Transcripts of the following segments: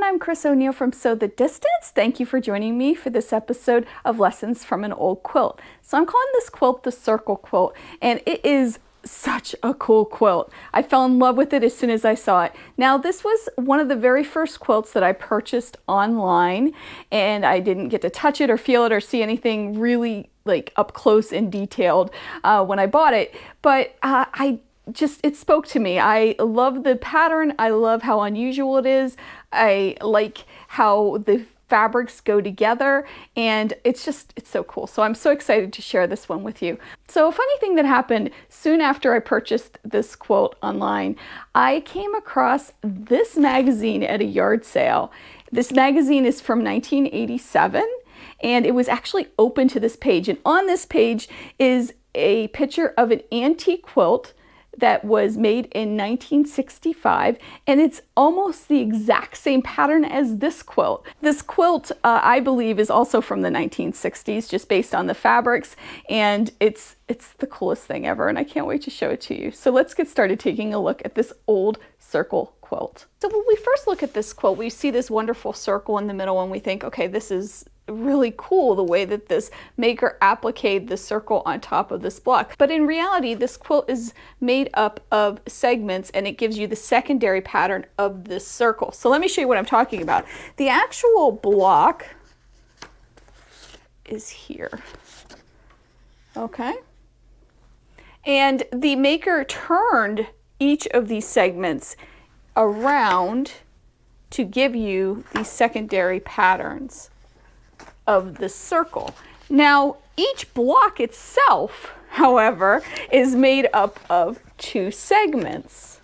I'm Chris O'Neill from Sew the Distance. Thank you for joining me for this episode of Lessons from an Old Quilt. So I'm calling this quilt the Circle Quilt, and it is such a cool quilt. I fell in love with it as soon as I saw it. Now, this was one of the very first quilts that I purchased online, and I didn't get to touch it or feel it or see anything really like up close and detailed when I bought it, but it spoke to me. I love the pattern. I love how unusual it is. I like how the fabrics go together, and it's so cool. So I'm so excited to share this one with you. So a funny thing that happened soon after I purchased this quilt online, I came across this magazine at a yard sale. This magazine is from 1987, and it was actually open to this page. And on this page is a picture of an antique quilt that was made in 1965, and it's almost the exact same pattern as this quilt. This quilt, I believe, is also from the 1960s, just based on the fabrics, and it's the coolest thing ever, and I can't wait to show it to you. So let's get started taking a look at this old circle quilt. So when we first look at this quilt, we see this wonderful circle in the middle, and we think, okay, this is really cool the way that this maker appliqued the circle on top of this block. But in reality, this quilt is made up of segments, and it gives you the secondary pattern of this circle. So let me show you what I'm talking about. The actual block is here. Okay. And the maker turned each of these segments around to give you these secondary patterns of the circle. Now, each block itself, however, is made up of two segments.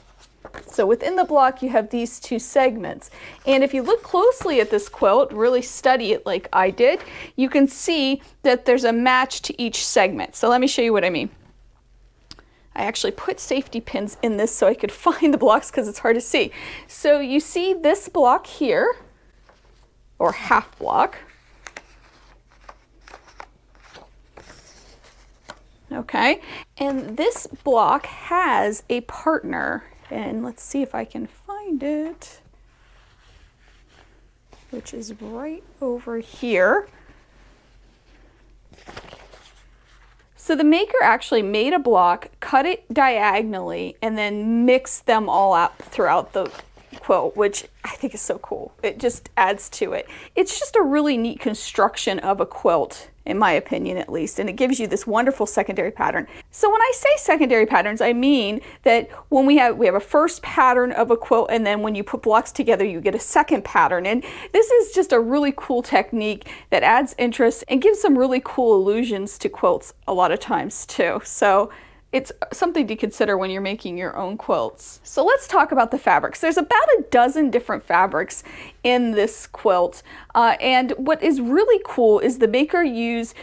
So within the block, you have these two segments. And if you look closely at this quilt, really study it like I did, you can see that there's a match to each segment. So let me show you what I mean. I actually put safety pins in this so I could find the blocks because it's hard to see. So you see this block here, or half block. Okay, and this block has a partner, and let's see if I can find it, which is right over here. So the maker actually made a block, cut it diagonally, and then mixed them all out throughout the quilt, which I think is so cool. It just adds to it. It's just a really neat construction of a quilt, in my opinion at least, and it gives you this wonderful secondary pattern. So when I say secondary patterns, I mean that when we have a first pattern of a quilt, and then when you put blocks together, you get a second pattern. And this is just a really cool technique that adds interest and gives some really cool illusions to quilts a lot of times too. So it's something to consider when you're making your own quilts. So let's talk about the fabrics. There's about a dozen different fabrics in this quilt. And what is really cool is the maker used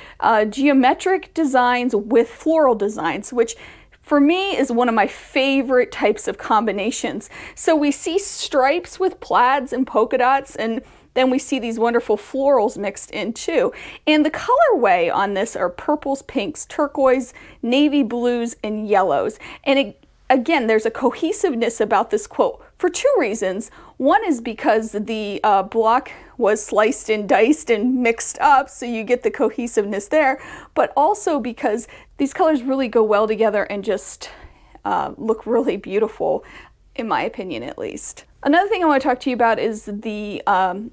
geometric designs with floral designs, which for me is one of my favorite types of combinations. So we see stripes with plaids and polka dots, and then we see these wonderful florals mixed in too. And the colorway on this are purples, pinks, turquoise, navy blues, and yellows. And again, there's a cohesiveness about this quilt for two reasons. One is because the block was sliced and diced and mixed up, so you get the cohesiveness there, but also because these colors really go well together and just look really beautiful, in my opinion at least. Another thing I want to talk to you about is the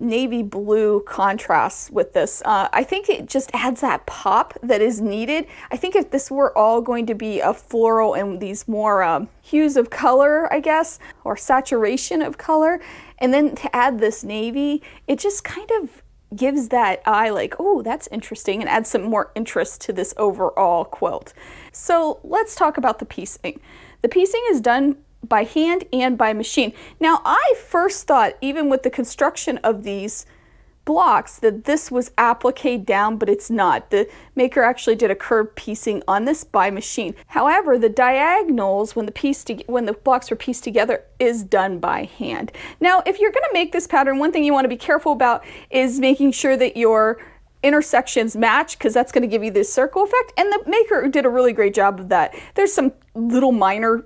navy blue contrast with this. I think it just adds that pop that is needed. I think if this were all going to be a floral and these more hues of color, I guess, or saturation of color, and then to add this navy, it just kind of gives that eye like, oh, that's interesting, and adds some more interest to this overall quilt. So let's talk about the piecing. The piecing is done by hand and by machine. Now, I first thought, even with the construction of these blocks, that this was appliqued down, but it's not. The maker actually did a curved piecing on this by machine. However, the diagonals, when the blocks were pieced together, is done by hand. Now, if you're going to make this pattern, one thing you want to be careful about is making sure that your intersections match, because that's going to give you this circle effect, and the maker did a really great job of that. There's some little minor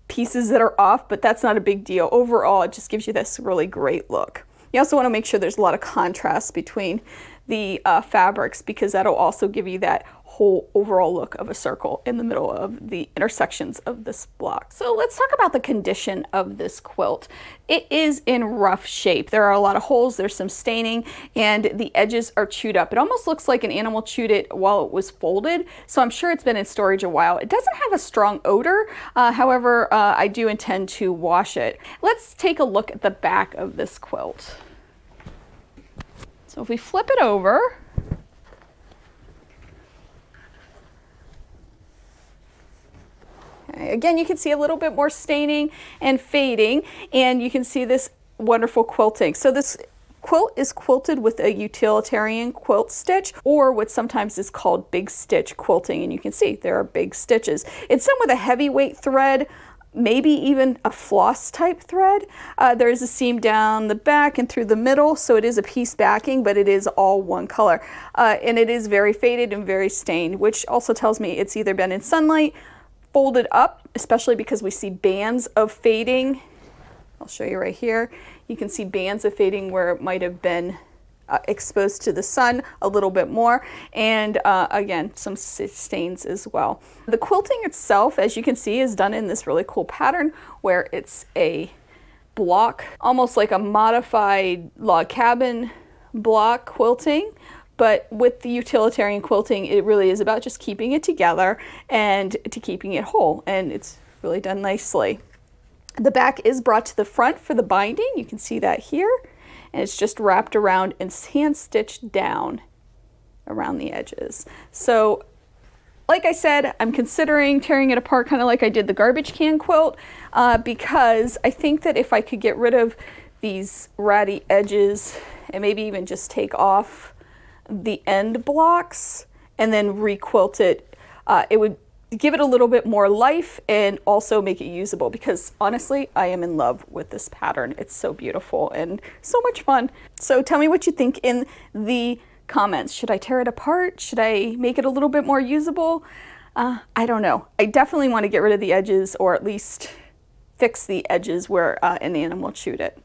pieces that are off, but that's not a big deal. Overall, it just gives you this really great look. You also want to make sure there's a lot of contrast between the fabrics, because that'll also give you that whole overall look of a circle in the middle of the intersections of this block. So let's talk about the condition of this quilt. It is in rough shape. There are a lot of holes, there's some staining, and the edges are chewed up. It almost looks like an animal chewed it while it was folded, so I'm sure it's been in storage a while. It doesn't have a strong odor, however, I do intend to wash it. Let's take a look at the back of this quilt. So if we flip it over, okay, again, you can see a little bit more staining and fading, and you can see this wonderful quilting. So this quilt is quilted with a utilitarian quilt stitch, or what sometimes is called big stitch quilting, and you can see there are big stitches. It's done with a heavyweight thread, maybe even a floss type thread. There is a seam down the back and through the middle, so it is a piece backing, but it is all one color. And it is very faded and very stained, which also tells me it's either been in sunlight, folded up, especially because we see bands of fading. I'll show you right here. You can see bands of fading where it might have been exposed to the sun a little bit more, and again, some stains as well. The quilting itself, as you can see, is done in this really cool pattern where it's a block, almost like a modified log cabin block quilting, but with the utilitarian quilting, it really is about just keeping it together and to keeping it whole, and it's really done nicely. The back is brought to the front for the binding. You can see that here. And it's just wrapped around and hand stitched down around the edges. So like I said, I'm considering tearing it apart kind of like I did the garbage can quilt, because I think that if I could get rid of these ratty edges and maybe even just take off the end blocks and then requilt it, it would give it a little bit more life and also make it usable, because honestly, I am in love with this pattern. It's so beautiful and so much fun. So tell me what you think in the comments. Should I tear it apart? Should I make it a little bit more usable? I don't know. I definitely want to get rid of the edges, or at least fix the edges where an animal chewed it.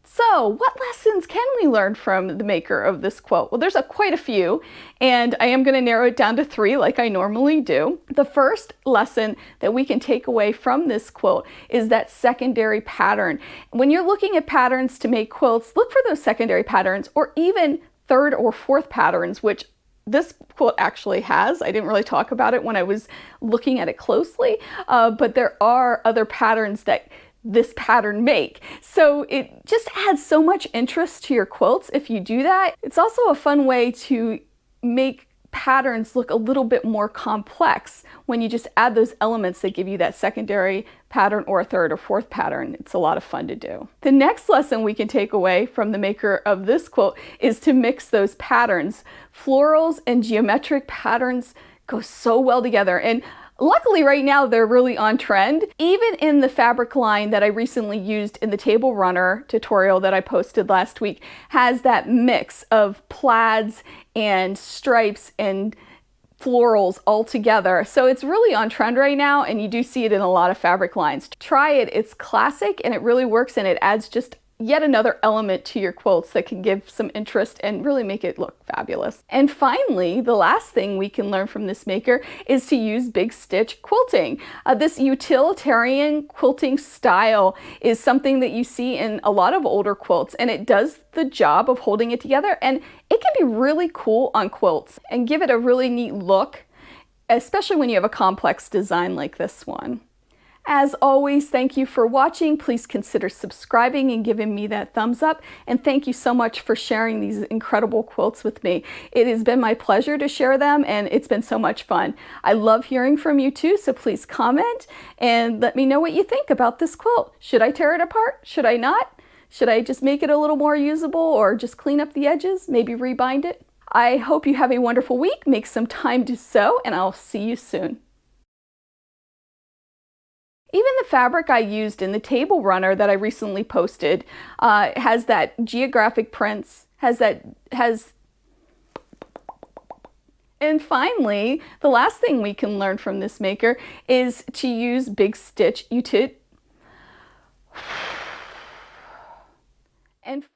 So what lessons can we learn from the maker of this quilt? Well, there's quite a few, and I am going to narrow it down to 3 like I normally do. The first lesson that we can take away from this quilt is that secondary pattern. When you're looking at patterns to make quilts, look for those secondary patterns, or even third or fourth patterns, which this quilt actually has. I didn't really talk about it when I was looking at it closely, but there are other patterns that this pattern make. So it just adds so much interest to your quilts if you do that. It's also a fun way to make patterns look a little bit more complex when you just add those elements that give you that secondary pattern or a third or fourth pattern. It's a lot of fun to do. The next lesson we can take away from the maker of this quilt is to mix those patterns. Florals and geometric patterns go so well together, and luckily right now they're really on trend. Even in the fabric line that I recently used in the table runner tutorial that I posted last week has that mix of plaids and stripes and florals all together. So it's really on trend right now, and you do see it in a lot of fabric lines. Try it, it's classic and it really works, and it adds just yet another element to your quilts that can give some interest and really make it look fabulous. And finally, the last thing we can learn from this maker is to use big stitch quilting. This utilitarian quilting style is something that you see in a lot of older quilts, and it does the job of holding it together, and it can be really cool on quilts and give it a really neat look, especially when you have a complex design like this one. As always, thank you for watching. Please consider subscribing and giving me that thumbs up. And thank you so much for sharing these incredible quilts with me. It has been my pleasure to share them, and it's been so much fun. I love hearing from you too, so please comment and let me know what you think about this quilt. Should I tear it apart? Should I not? Should I just make it a little more usable, or just clean up the edges, maybe rebind it? I hope you have a wonderful week. Make some time to sew, and I'll see you soon. Even the fabric I used in the table runner that I recently posted has that geographic prints, And finally, the last thing we can learn from this maker is to use big stitch and